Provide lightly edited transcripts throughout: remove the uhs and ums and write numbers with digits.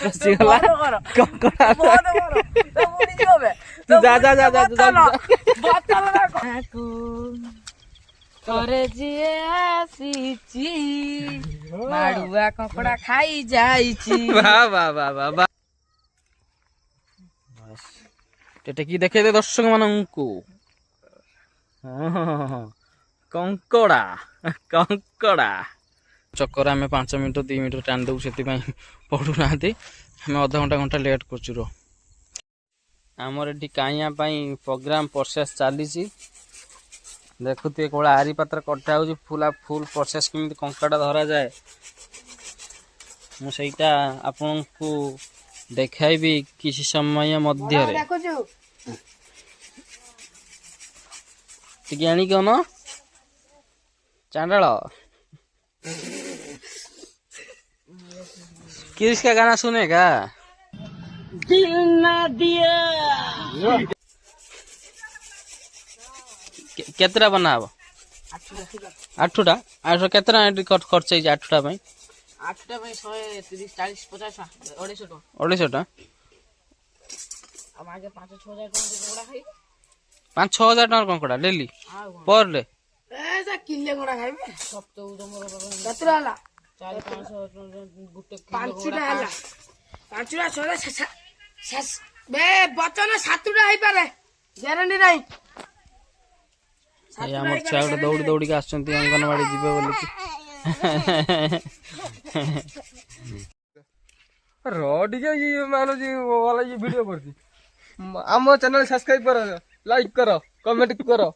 ପଶିଗଲା କଙ୍କଡା ଯା ଯା ଯା ଯା ଥରେ ଯିଏ ଆସିଛି ମାଡୁଆ କଙ୍କଡା ଖାଇ ଯାଇଛି। ଟେକି ଦେଖେଇ ଦେ ଦର୍ଶକ ମାନଙ୍କୁ। କଙ୍କଡା କଙ୍କଡା ଚକର ଆମେ 5 ମିନିଟ 2 ମିନିଟ ଟାଣି ଦେବୁ, ସେଥିପାଇଁ ପଢୁନାହାନ୍ତି। ଆମେ ଅଧଘଣ୍ଟା ଘଣ୍ଟା ଲେଟ୍ କରୁଛୁ। ର ଆମର ଏଠି କାଇଁଆ ପାଇଁ ପ୍ରୋଗ୍ରାମ ପ୍ରୋସେସ ଚାଲିଛି। ଦେଖୁଥିବେ କୋଉଭଳିଆ ଆରି ପାତ୍ର କଟା ହେଉଛି, ଫୁଲ୍ ପ୍ରୋସେସ କେମିତି କଙ୍କଡା ଧରାଯାଏ ମୁଁ ସେଇଟା ଆପଣଙ୍କୁ ଦେଖାଇବି କିଛି ସମୟ ମଧ୍ୟରେ। ଟିକେ आनी क्यों ना चांडाल किसका गाना सुनेगा? दिल ना दिया केतरा बना हबो? 8टा 8 केतरा खर्च है 8टा भाई? 8टा भाई 130 40 50 250 250 अब आगे 5-6 हजार टका खाई 5-6 हजार टका कंकड़ा डेली पर डे ऐसा किले कोड़ा खाइबे सप्ताह तमरो केतरा हला 4-500 गुटे 5टा हला 5टा 6 बे बचन 7टा आइ पारे ग्यारंटी नाही। ये हमर छुआ गोटे दौड़ी दौड़ी के आछंती अंगनवाड़ी जीवे बोली कि रोडी के ये मानो जी वाला ये वीडियो करती आम चैनल सब्सक्राइब करो, लाइक करो, कमेंट करो।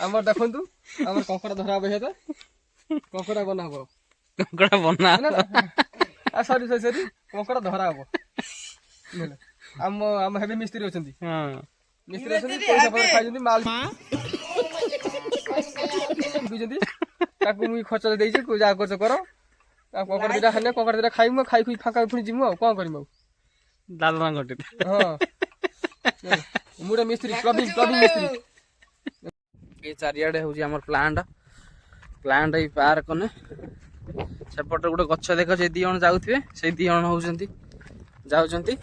आम देखंतु आम कंकड़ा धरा बहे त कंकड़ा बनाबो, कंकड़ा बना आ सॉरी कंकड़ा धरा हबो। आम आम हेवी मिस्त्री अछंती। हां मिस्त्री अछंती, पैसा पर खाइजंती माल बुझंती ताकू मुई खर्च देई छी, को जा खर्च करो। आ कंकड़ा दिरा खाने कंकड़ा दिरा खाइमु, खाइ खुइ फाका पुनी जिमु आ कोन करिमु दालना घटी। हां मुडा मिस्त्री क्लबिंग मिस्त्री। ये चारियाडे होची हमर प्लांट ही पार कने सेपट गोटे गछ देख जे 2 जण जाउथबे, से 2 जण होउचंती जाउचंती।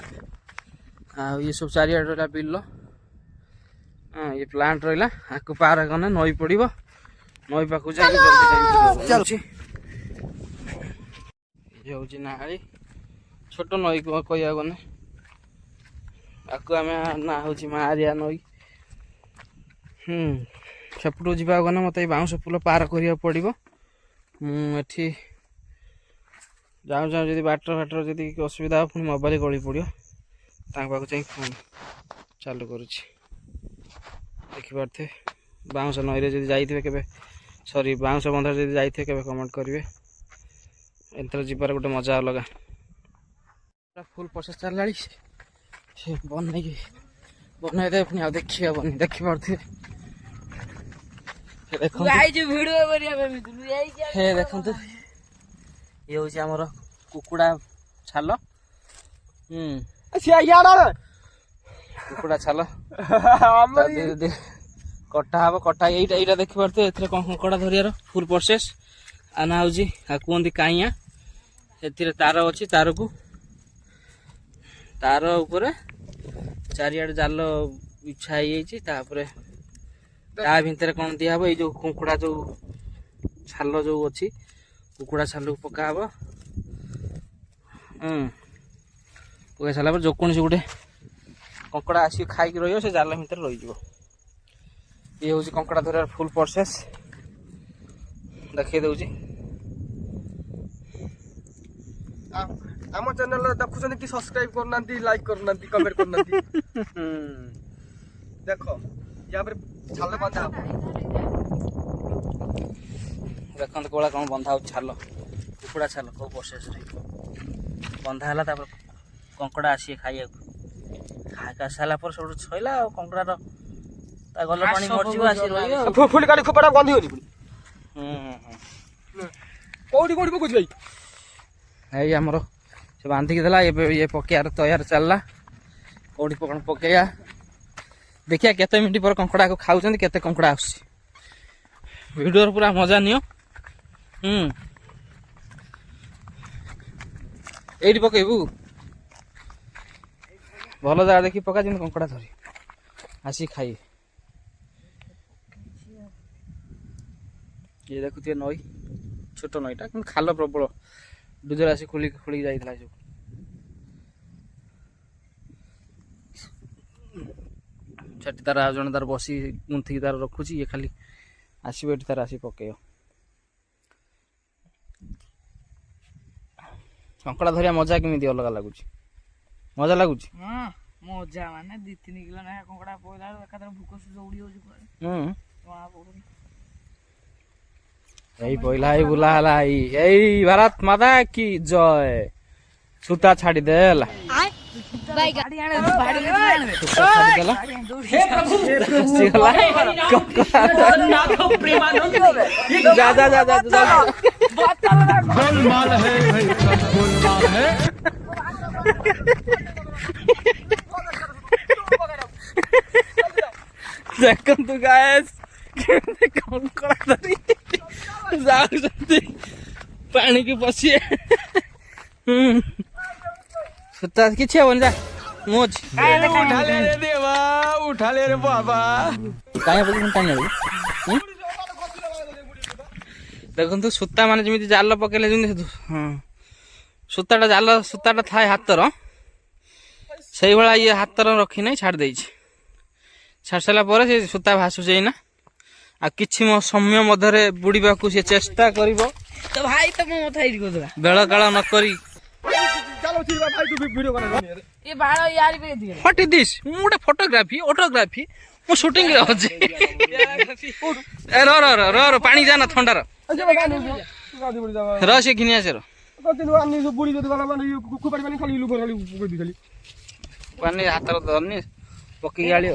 आ ये सब चारियाडे रहला बिल। हां ये प्लांट रहला आकु पार कने नई पड़िबो, नई पाकु जाई जल्दी चलछि। ये होची नाली छोट नई कहिया गने आकु आमे ना होची मारिया नई। सेपटू जावा गने मत बाउंस पुल पार करिया पड़िबो। एठी जाऊँ जाऊँ जदि बाटर जदि असुविधा हो, पुणी मोबाइल गली पड़ो तांक पाखु जाई फोन चालू करुछि। देखिपारे बाउंस नईरे जदि जाइथिबे केबे, सॉरी बाउंस बंधर जदि जाइथिबे केबे कमेंट करिवे। एंतर जिबार गोटे मजा अलगा। फुल प्रोसेस चलाली से बनाई दे पुणी आ देखि हबनी। देखि पारथिबे देखो हे देखंतु ये होची हमर कुकुड़ा छाल। कुकुड़ा छाल कटा हबो। कटा एटा देखि पारथे एथरे कंकड़ा धरियार फुल प्रोसेस आना होची आ कोंदी काइया। एथिरे तार अछि, तार ऊपर चारियाडे जाल बिछा होईछि। तापरे ता भितर कौन दिया हबो, जो कुकुड़ा जो छाल जो अच्छी कुकुड़ा छाल पका हबो। पका सारा पर जो कौन गोटे कंकड़ा आसी खाई रही से जाल भितर रही। ये हूँ कंकड़ा धरार फुल प्रोसेस देखिए दउची। आम चैनल देखुछन कि सब्सक्राइब करना, लाइक करना, कमेंट करना। देखो या पर छाल बंधा देखो कोला कौन बंधा हो छाल, कुकुड़ा छाल को प्रोसेस रे बंधा हला। तापर कंकड़ा आसी खाइया खाई सारा पर सब छइला आ कंकड़ा ता गल पानी मरजिबो आसी रहियो। फुल गाड़ी खोपड़ा बंधी होनी पुनी। कोडी पकुछ भाई एई हमरो से बांधी के देला। ये पकेयार तैयार चलला। कोडी पकड़ पकेया देखिया केते मिनिट पर कंकड़ा को खाउछन, केते कंकड़ा आसी वीडियो पूरा मजा नियो। ଏଇଠି ପକେଇବୁ ଭଲ ଜାଗା ଦେଖି ପକା ଯେମିତି କଙ୍କଡ଼ା ଧରି ଆସିକି ଖାଇବେ। ଇଏ ଦେଖୁଥିବେ ନଈ, ଛୋଟ ନଈଟା କିନ୍ତୁ ଖାଲ ପ୍ରବଳ, ଡୁଜର ଆସି ଖୋଳିକି ଯାଇଥିଲା ସବୁ। ସେଠି ତାର ଆଉ ଜଣେ ତାର ବସି ଗୁନ୍ଥିକି ତାର ରଖୁଛି, ଇଏ ଖାଲି ଆସିବ ଏଠି ତାର ଆସିକି ପକେଇବ। କଙ୍କଡ଼ା ଧରିବା ମଜା କେମିତି ଅଲଗା ଲାଗୁଛି, ମଜା ଲାଗୁଛି। ମଜା ମାନେ 2-3 କିଲୋ ନା କଙ୍କଡ଼ା ପଇଲା ବେଳକୁ ଏକାଥରେ ଭୋକ ଶୋଷ ଉଡ଼ି ଯାଉଛି କୁଆଡ଼େ ଜଣା ପଡୁନି। ଏଇ ପଇଲା ଏଇ ବୁଲା ହେଲା ଏଇ ଭାରତ ମାତା କି ଜୟ। ସୂତା ଛାଡ଼ିଦେଲା ଯା ଯା ଯା ଯା गोलमाल है भाई, सब गोलमाल है। ଦେଖନ୍ତୁ ଗାଏସ୍ କେମିତି କଙ୍କଡ଼ା ଧରି ଯାଉଛନ୍ତି ପାଣିକି ପଶି। ସୂତା କିଛି ହବନି, ଯା ମୁଁ ଅଛି। उठा ले रे देवा, उठा ले रे बाबा। କାହିଁ ପକେଇ ଟାଣି ଆଣିବୁ। ଦେଖନ୍ତୁ ସୂତା ମାନେ ଯେମିତି ଜାଲ ପକେଇଲେ ଯେମିତି ସୂତାଟା ଜାଲ ସୂତାଟା ଥାଏ ହାତର, ସେଇଭଳିଆ ଇଏ ହାତର ରଖି ନାହିଁ ଛାଡ଼ି ଦେଇଛି। ଛାଡ଼ି ସାରିଲା ପରେ ସେ ସୂତା ଭାସୁଛି ଏଇନା। ଆଉ କିଛି ସମୟ ମଧ୍ୟରେ ବୁଡ଼ିବାକୁ ସେ ଚେଷ୍ଟା କରିବ। ତ ଭାଇ ତ ମୋ ମଥା ଏଇଠି କରିଦେଲା। ବେଳ କାଳ ନ କରି चलो ठीक है भाई, तू भी वीडियो बना रही है। ଏ ବାଳ ୟାରି ପାଇଁ ଦିଅ। What is this? ମୁଁ ଗୋଟେ ଅଟୋଗ୍ରାଫି ମୁଁ ସୁଟିଂରେ ଅଛି। ର ପାଣି ଯା ନା ଥଣ୍ଡାର अच्छा बता नहीं गाड़ी बुड़ी जावा। ର ସେ ଘିନି ଆସେ ର तो दिन आनी जो बुड़ी जो वाला माने कुकुर पानी खाली लुको खाली कुकुर दी खाली। ପାଣି ହାତର ଧରନି ପକେଇକି ଆଳିବ।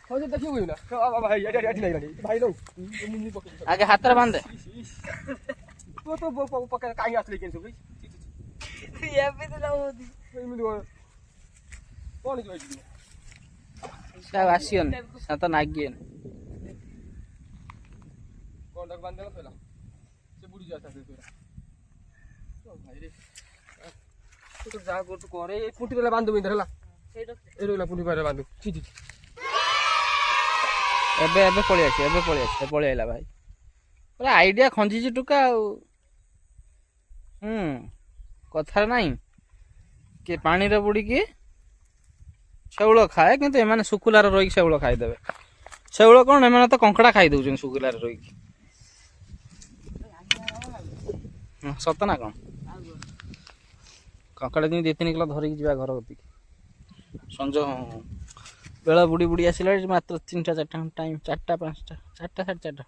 हो जे देखियो ना बाबा भाई एडी एडी नहीं गाड़ी भाई लो मुंडी पकड़। ଆଗେ ହାତରେ ବାନ୍ଧେ। तो पकड़ काई आसले केन सब। ଏବେ ତ ଯାଉଛନ୍ତି। ଏମିତି କଣ କି ଭାଇ? ସେ ଆଉ ଆସିବନି, ସେ ତ ନାଗିବନି। କଣ୍ଟାକ୍ଟ ବାନ୍ଧିଦେଲା ସଇଲା, ସେ ବୁଡ଼ି ଯାଉଥା ସେ ତୋରା। ଭାଇ ରେ ତୁ ତ ଯାହା କରୁଛୁ କରେ, ଏଇ ପୁଟି ରେ ବାନ୍ଧୁ ବିନ୍ଧର ହେଲା। ଏଇ ରହିଲା ପୁଟି ପାରେ ବାନ୍ଧୁ। ଛି ଛି ଏବେ ପଳେଇ ଆଇଲା ଭାଇ। ପୁରା ଆଇଡିଆ ଖଞ୍ଜିଛି ଟୁକା ଆଉ। କଥାରେ ନାହିଁ କିଏ ପାଣିରେ ବୁଡ଼ିକି ଶେଉଳ ଖାଏ, କିନ୍ତୁ ଏମାନେ ଶୁକୁଲାରେ ରହିକି ଶେଉଳ ଖାଇଦେବେ। ଶେଉଳ କ'ଣ, ଏମାନେ ତ କଙ୍କଡ଼ା ଖାଇ ଦେଉଛନ୍ତି ଶୁକୁଲାରେ ରହିକି। ସତ ନା କ'ଣ? କଙ୍କଡ଼ା ଯେମିତି 2-3 କିଲୋ ଧରିକି ଯିବା ଘର କତିକି। ସଞ୍ଜ ବେଳ ବୁଡ଼ି ଆସିଲା ମାତ୍ର 3-4 ଟାଇମ୍, 4-5 4-4:30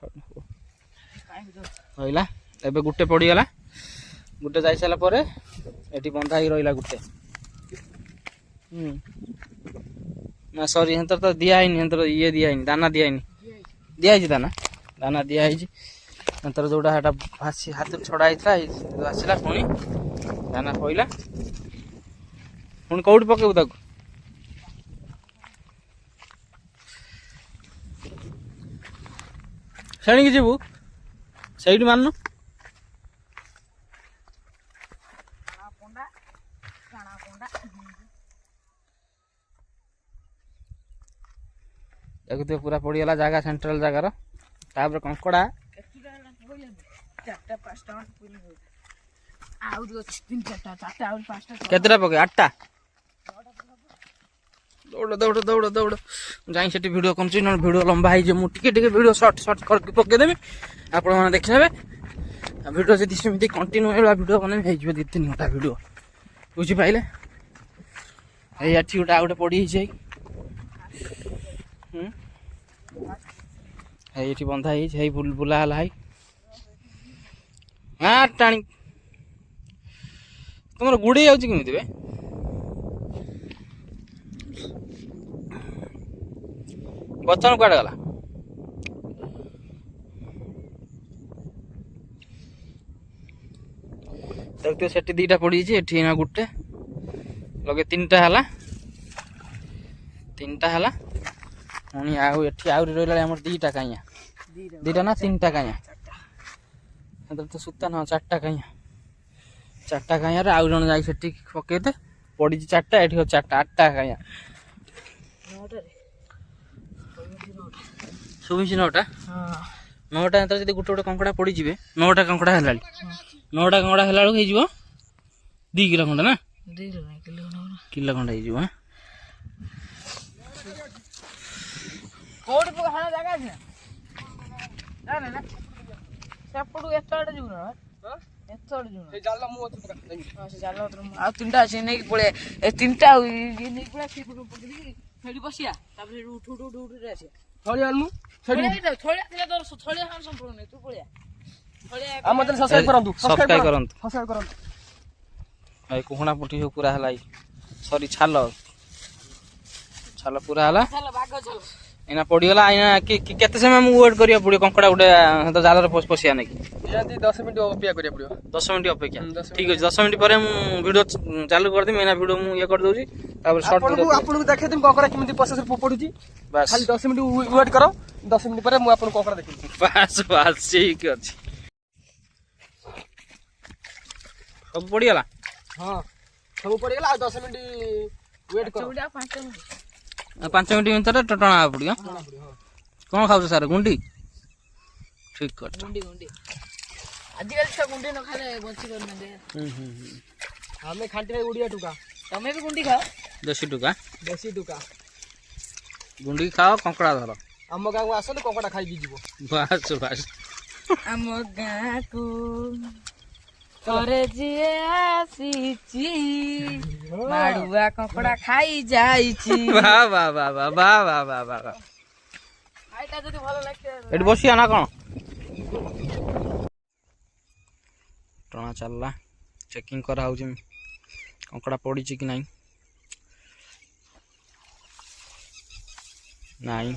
ରହିଲା। ଏବେ ଗୋଟେ ପଡ଼ିଗଲା, ଗୋଟେ ଯାଇସାରିଲା ପରେ ଏଠି ବନ୍ଧା ହେଇକି ରହିଲା ଗୋଟେ। ନା ସରି, ହେନ୍ତର ତ ଦିଆ ହେଇନି, ହେନ୍ତର ଇଏ ଦିଆ ହେଇନି, ଦାନା ଦିଆହେଇନି। ଦିଆହେଇଛି ଦାନା ଦିଆହେଇଛି। ହେନ୍ତର ଯୋଉଟା ହେଟା ଭାସି ହାତରୁ ଛଡ଼ା ହେଇଥିଲା ଆସିଲା, ପୁଣି ଦାନା ପଇଲା। ପୁଣି କୋଉଠି ପକେଇବୁ ତାକୁ? ସେଣିକି ଯିବୁ, ସେଇଠି ମାନୁ। ଦେଖୁଥିବ ପୁରା ପଡ଼ିଗଲା ଜାଗା, ସେଣ୍ଟ୍ରାଲ ଜାଗାର। ତାପରେ କଙ୍କଡ଼ା କେତେଟା ପକେଇ? 8ଟା। ଦୌଡ଼ ଯାଇ ସେଠି ଭିଡ଼ିଓ କରୁଛି, ନହେଲେ ଭିଡ଼ିଓ ଲମ୍ବା ହେଇଯିବ। ମୁଁ ଟିକେ ଭିଡ଼ିଓ ସର୍ଟ କରିକି ପକେଇଦେବି, ଆପଣମାନେ ଦେଖିନେବେ। ଆଉ ଭିଡ଼ିଓ ଯଦି ସେମିତି କଣ୍ଟିନ୍ୟୁ ହେଇଗଲା, ଭିଡ଼ିଓ ବନେଇବି ହେଇଯିବ 2-3 ଘଣ୍ଟା ଭିଡ଼ିଓ, ବୁଝିପାରିଲେ? ଏଇ ଏଠି ଗୋଟେ ଆଉ ଗୋଟେ ପଡ଼ିଯାଇଛି। ଏଇଠି ବନ୍ଧା ହେଇଛି, ହେଇ ବୁଲା ହେଲା। ହେଇ ଟାଣି ତମର ଗୁଡ଼େଇ ଯାଉଛି କେମିତି ବେ? ବଚନ କୁଆଡ଼େ ଗଲା? ଦେଖୁଥିବ ସେଠି 2ଟା ପଡ଼ିଯାଇଛି, ଏଠି ନା ଗୋଟେ ଲଗେ 3ଟା ହେଲା। ପୁଣି ଆଉ ଏଠି ଆହୁରି ରହିଲା ଆମର 2ଟା କାଇଁଆ। 2ଟା ନା 3ଟା କାଇଁଆ। ତ ସୂତା ନା 4ଟା କାଇଁଆ। चार्टा कहीं आउ जन जा पकईदे पड़ी 4टा ये 4टा 8टा कहीं शुभिश 9टा 9टा जो गोटे गोटे कंकड़ा पड़ी 9टा कंकड़ा है 9टा कंकड़ा है 2 किलो खंडे ना किलो खंडे हो କୋଉଠି ପକା ଜାଗା ଅଛି ନା ନା ନା ସେପଟୁ ଏତେ ଆଡେ ଯିବୁ ନା ଏତେ ଆଡେ ଯିବୁ ଏ ଜାଲ ମୁଁ ଅଛି ପକା ହଁ ସେ ଜାଲ ଆଉ 3ଟା ଅଛି ନେଇକି ପଳେଇ ଏ 3ଟା ଆଉ ଇଏ ନେଇକି ପଳେଇ ସେପଟୁ ପକେଇକି ସେଠି ବସିଆ ତାପରେ ସେଠୁ ଉଠୁ ଆସିଆ ଥଳି ଆଣୁ ସେଠି ଥଳିଆ ଥିଲା ତୋର ଥଳିଆ ଖାନ ସମ୍ପୂର୍ଣ୍ଣ ନାହିଁ ତୁ ପଳେଆ ଥଳିଆ ଆମ ଚ୍ୟାନେଲ ସବସ୍କ୍ରାଇବ କରନ୍ତୁ ସବସ୍କ୍ରାଇବ କରନ୍ତୁ ସବସ୍କ୍ରାଇବ କରନ୍ତୁ ଭାଇ କୁକୁଣା ପୁଠି ସବୁ ପୁରା ହେଲା ସରି ଛାଲ ପୁରା ହେଲା ଚାଲ ବାଗ ଚାଲ ଏଇନା ପଡ଼ିଗଲା ଏଇନା କେତେ ସମୟ ମୁଁ ୱେଟ୍ କରିବାକୁ ପଡ଼ିବ କଙ୍କଡ଼ା ଗୋଟେ ଜାଲରେ ପଶିବା ନାକି ନିହାତି 10 ମିନିଟ୍ ଅପେକ୍ଷା କରିବାକୁ ପଡ଼ିବ 10 ମିନିଟ୍ ଅପେକ୍ଷା ଠିକ୍ ଅଛି 10 ମିନିଟ୍ ପରେ ମୁଁ ଭିଡ଼ିଓ ଚାଲୁ କରିଦେବି ଏଇନା ଭିଡ଼ିଓ ମୁଁ ଇଏ କରିଦେଉଛି ତାପରେ ସର୍ଟ ଆପଣଙ୍କୁ ଦେଖେଇଦେବି କଙ୍କଡ଼ା କେମିତି ପ୍ରୋସେସ ପଡୁଛି ବାସ୍ ଖାଲି 10 ମିନିଟ୍ ୱେଟ୍ କର 10 ମିନିଟ୍ ପରେ ମୁଁ ଆପଣଙ୍କୁ କଙ୍କଡ଼ା ଦେଖେଇବି ବାସ୍ ଠିକ୍ ଅଛି ସବୁ ପଡ଼ିଗଲା ହଁ ସବୁ ପଡ଼ିଗଲା ଆଉ 10 ମିନିଟ୍ ୱେଟ୍ କର 5 ମିନିଟ୍ ଭିତରେ ଟଣା ହେବାକୁ ପଡ଼ିବ କ'ଣ ଖାଉଛ ସାର୍ ଗୁଣ୍ଡି ଠିକ୍ କଥା ଗୁଣ୍ଡି ଆଜିକାଲି ଛୁଆ ଗୁଣ୍ଡି ନ ଖାଇଲେ ବଞ୍ଚି ପାରୁନାହାନ୍ତି ଆମେ ଖାଣ୍ଟି ଭାଇ ଓଡ଼ିଆ ଟୁକା ତମେ ବି ଗୁଣ୍ଡି ଖାଅ ଦେଶୀ ଟୁକା ଦେଶୀ ଟୁକା ଗୁଣ୍ଡି ଖାଅ କଙ୍କଡ଼ା ଧର ଆମ ଗାଁକୁ ଆସନ୍ତୁ କଙ୍କଡ଼ା ଖାଇକି ଯିବ ବାସ୍ ବାସ୍ ଆମ ଗାଁକୁ ଥରେ ଯିଏ ଆସିଛି ମାଡୁଆ କଙ୍କଡ଼ା ଖାଇ ଯାଇଛି ଖାଇଟା ଯଦି ଭଲ ଲାଗିବ ଏଠି ବସିବା ନା କ'ଣ ଟଣା ଚାଲିଲା ଚେକିଂ କରାହେଉଛି କଙ୍କଡ଼ା ପଡ଼ିଛି କି ନାହିଁ ନାଇଁ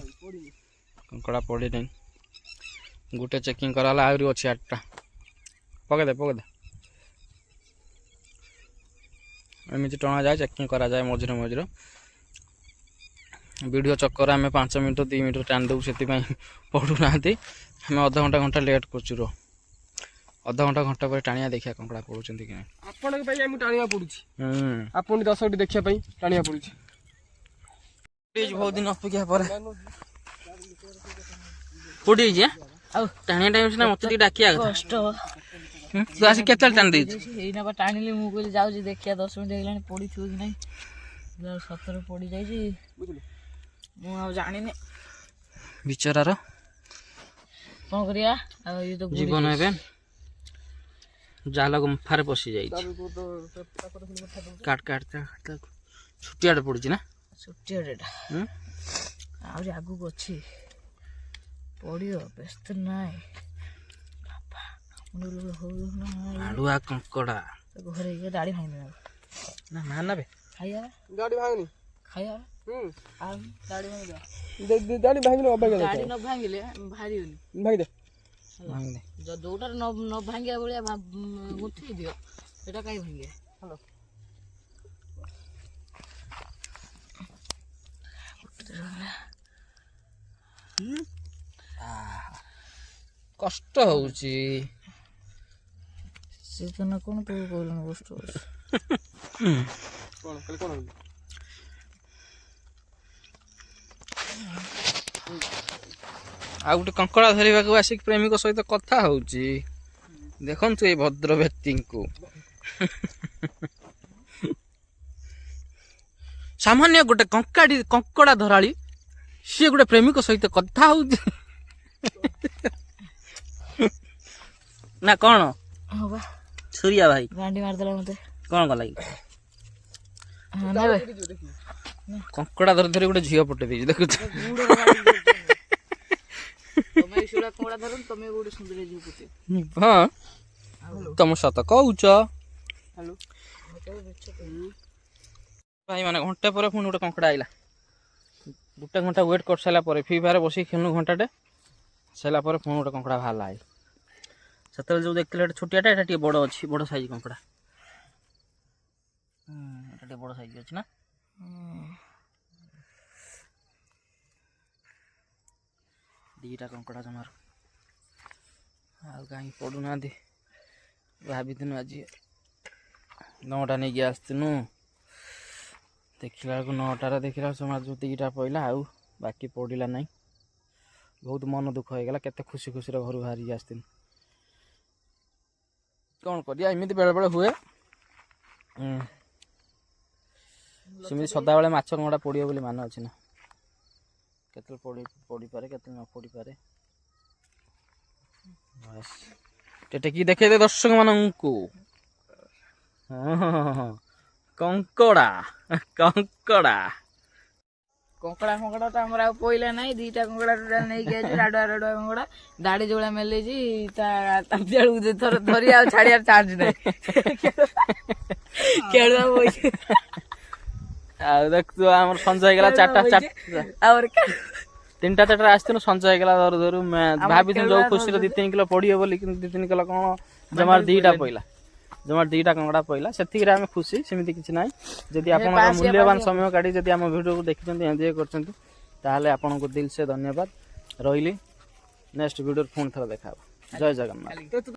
କଙ୍କଡ଼ା ପଡ଼ିନାହିଁ ଗୋଟେ ଚେକିଂ କରାହେଲା ଆହୁରି ଅଛି 8ଟା ପକେଇଦେ ଏମିତି ଟଣାଯାଏ ଚେକିଂ କରାଯାଏ ମଝିରେ ଭିଡ଼ିଓ ଚକ୍କର ଆମେ 5 ମିନିଟ୍ 2 ମିନିଟ୍ ଟାଣି ଦେବୁ ସେଥିପାଇଁ ପଡ଼ୁନାହାନ୍ତି ଆମେ ଅଧଘଣ୍ଟା ଲେଟ୍ କରୁଛୁ ଅଧଘଣ୍ଟା ପରେ ଟାଣିବା ଦେଖିବା କଙ୍କଡ଼ା ପଡ଼ୁଛନ୍ତି କି ନାହିଁ ଆପଣଙ୍କ ପାଇଁ ଆମକୁ ଟାଣିବାକୁ ପଡ଼ୁଛି ଆପଣ 10ଟି ଦେଖିବା ପାଇଁ ଟାଣିବାକୁ ପଡ଼ୁଛି ବହୁତ ଦିନ ଅପେକ୍ଷା ପରେ କୋଉଠି ହେଇଛି ଆଉ ଟାଣିବା ଟାଇମ୍ ସିନା ମତେ ଟିକେ ଡାକିବା କଷ୍ଟ ତୁ ଆସି କେତେବେଳେ ଟାଣି ଦେଇଛୁ ଏଇନା ଟାଣିଲି ମୁଁ କହିଲି ଯାଉଛି ଦେଖିବା 10 ମିନିଟ୍ ହେଇଗଲାଣି ପଡ଼ିଥିବ କି ନାହିଁ ସତରେ ପଡ଼ିଯାଇଛି ମୁଁ ଆଉ ଜାଣିନି ବିଚରାର କ'ଣ କରିବା ଆଉ ଇଏ ତ ଜୀବନ ଏବେ ଜାଲ ଗୁମ୍ଫାରେ ପଶି ଯାଇଛି ଛୁଟିଆଟେ ପଡୁଛି ନା ଛୁଟିଆଟା ଆହୁରି ଆଗକୁ ଅଛି ପଡ଼ିବ ବ୍ୟସ୍ତ ନାହିଁ ଆଳୁଆ କଙ୍କଡ଼ା ଘରେ ଦାଢ଼ି ଭାଙ୍ଗି ନା ନେବେ ଖାଇବା ଗାଡ଼ି ଭାଙ୍ଗନି ଖାଇବା ଆଉ ଦାଢ଼ି ଦାଡ଼ି ଭାଙ୍ଗିନି ଅବାଗିଆ ଦାଢ଼ି ନ ଭାଙ୍ଗିଲେ ବାହାରିବନି ଭାଙ୍ଗିଦେ ଯୋଉଟାରେ ନ ଭାଙ୍ଗିବା ଭଳିଆ ଗୁନ୍ଥି ଦିଅ ସେଟା କାହିଁ ଭାଙ୍ଗିବା ହ୍ୟାଲୋ କଷ୍ଟ ହଉଛି ସେ ତ ନା କ'ଣ ତୁ କହିଲୁ କଷ୍ଟ ହଉଛି କ'ଣ କାଲି କ'ଣ ହଉଛି ଆଉ ଗୋଟେ କଙ୍କଡ଼ା ଧରିବାକୁ ଆସିକି ପ୍ରେମିକ ସହିତ କଥା ହଉଛି ଦେଖନ୍ତୁ ଏଇ ଭଦ୍ର ବ୍ୟକ୍ତିଙ୍କୁ ସାମାନ୍ୟ ଗୋଟେ କଙ୍କଡ଼ା ଧରାଳି ସିଏ ଗୋଟେ ପ୍ରେମିକ ସହିତ କଥା ହଉଛି ନା କ'ଣ ସୁରିଆ ଭାଇ ଗାଣ୍ଡି ମାରିଦେଲା ମତେ କ'ଣ କଲା କି କଙ୍କଡ଼ା ଧରି ଧରି ଗୋଟେ ଝିଅ ପଟେଇ ଦେଇଛି ଦେଖୁଛ ହଁ ତମ ସତ କହୁଛ ଭାଇ ମାନେ ଘଣ୍ଟେ ପରେ ପୁଣି ଗୋଟେ କଙ୍କଡ଼ା ଆଇଲା ଗୋଟେ ଘଣ୍ଟା ୱେଟ୍ କରିସାରିଲା ପରେ ଫ୍ରି ଫାୟାର ବସିକି ଖେଳୁ ଘଣ୍ଟାଟେ ସାରିଲା ପରେ ପୁଣି ଗୋଟେ କଙ୍କଡ଼ା ବାହାରିଲା ସେତେବେଳେ ଯେଉଁ ଦେଖିଥିଲେ ଏଟା ଛୋଟିଆଟା ଏଇଟା ଟିକେ ବଡ଼ ଅଛି ବଡ଼ ସାଇଜ୍ କଙ୍କଡ଼ା ଏଟା ଟିକେ ବଡ଼ ସାଇଜ୍ ଅଛି ନା ଦୁଇଟା କଙ୍କଡ଼ା ଜମାରୁ ଆଉ କାହିଁକି ପଡ଼ୁନାହାନ୍ତି ଭାବିଥିନୁ ଆଜି 9टा नहीं आसनु देखला बेलू 9टार देखला समाज जो 2टा पड़ा आउ बाकी पड़ा ना बहुत मन दुख हो गला केते खुशी खुशी घर बाहरी आसती कौन करिया एमती बेले बेले हुए सेमती सदा बेले माछ कंगड़ा पड़ो बोली मान अच्छे ना केते पड़ी पारे केते न पड़ी पारे बस टेकी देखे दे दर्शक मानू कंकड़ा कंकड़ा कंकड़ा कंकड़ा तो आमर पईला ना 2टा कंकड़ा टोटाल नहीं गए राडुआ राडुआ कंकड़ा दाढ़ी जो मेले थर धरी आ छाड़ियार चार्ज नहीं केळुआ बोई आ देख तू हमर संजय गेला 4टा और क्या 3टा 4टा आस्तिनो संजय गेला धर धर मैं भाबी तुम जो खुशी रे 2-3 किलो पड़ियो बोली कि 2-3 किलो कोन जमार 2टा पइला जमार 2टा कंगड़ा पइला सेति रे हम खुशी सेमिति किछ नाही जदि आपन मूल्यवान समय काढी जदि हम वीडियो को देखिचंती एन्जॉय करचंती ताहले आपन को दिल से धन्यवाद रहिली नेक्स्ट वीडियो फोन थरा देखाबो जय जगन्नाथ।